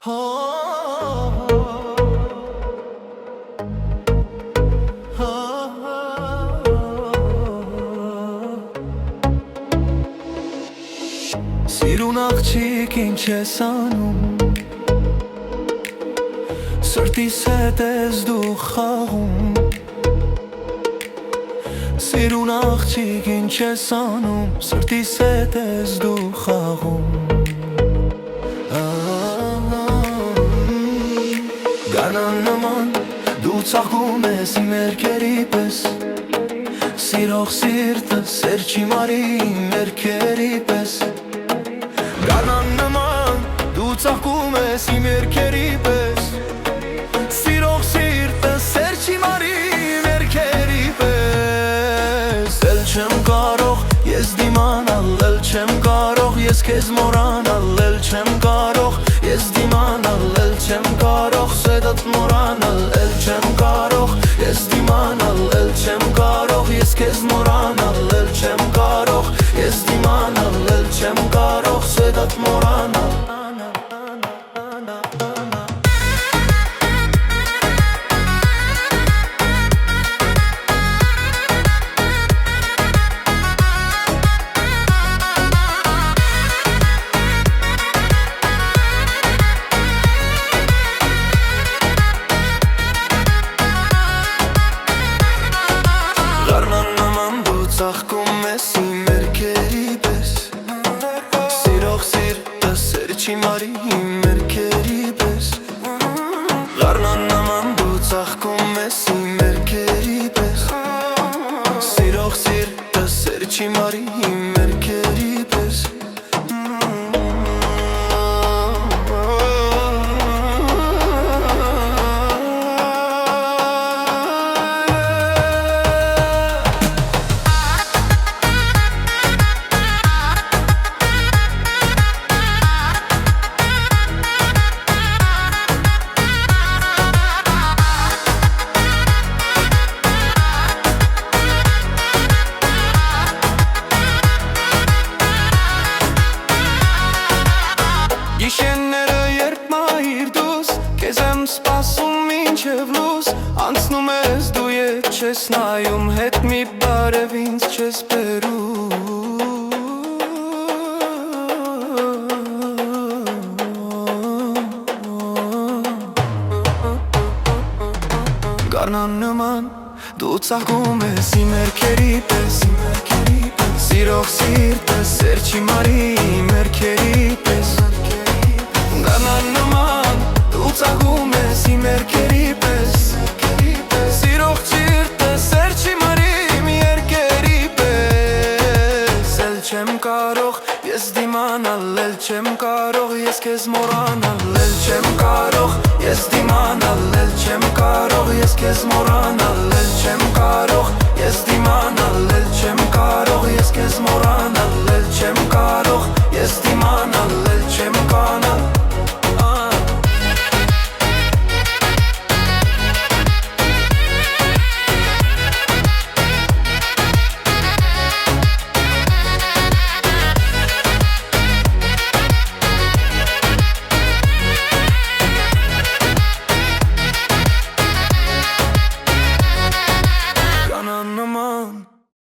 Սիրուն աղջիկ ինչ ես անում Սրտիս հետ ես դու խաղում Սիրուն աղջիկ ինչ ես անում Սրտիս հետ ես դու խաղում Գարնան նման դու ծաղկում ես իմ երգերի պես Սիրող սիրտը սեր չի մարի իմ երգերի պես Գարնան նման դու ծաղկում ես իմ երգերի պես Սիրող սիրտը սեր չի մարի իմ երգերի պես Էլ չեմ կարող ես դիմանալ, էլ չեմ կարող ես քեզ մոռանալ Էլ չեմ կարող ես դիմանալ, էլ չեմ կարող սեդդ մոռանալ Էլ չեմ կարող ես դիմանալ, էլ չեմ կարող ես քեզ մոռանալ Էլ չեմ կարող ես դիմանալ, էլ չեմ կարող սեդդ մոռանալ Ծաղկում ես իմ երգերի պես Սիրող սիրտը սեր չի մարի իմ երգերի պես Լառնան նման դու ծաղկում ես իմ երգերի պես Սիրող սիրտը սեր չի մարի իմ երգերի պես Գիշերները երբ մայր դուս Քեզ եմ սպասում մինչև լույս Անցնում ես դու ետ չես նայում Հետ մի բարև ինձ չես բերում Գարնան նման դու ծաղկում ես իմ երգերի պես Սիրող սիրտը սեր չի մարի իմ երգերի պես Գարնան նման դու ծաղկում ես իմ երգերի պես Սիրող սիրտը սեր չի մարի իմ երգերի պես Էլ չեմ կարող ես դիմանալ, էլ չեմ կարող ես քեզ մոռանալ Էլ չեմ կարող ես դիմանալ, էլ չեմ կարող ես քեզ մոռանալ Էլ չեմ կարող ես դիմանալ, էլ չեմ կարող ես քեզ մոռանալ Էլ չեմ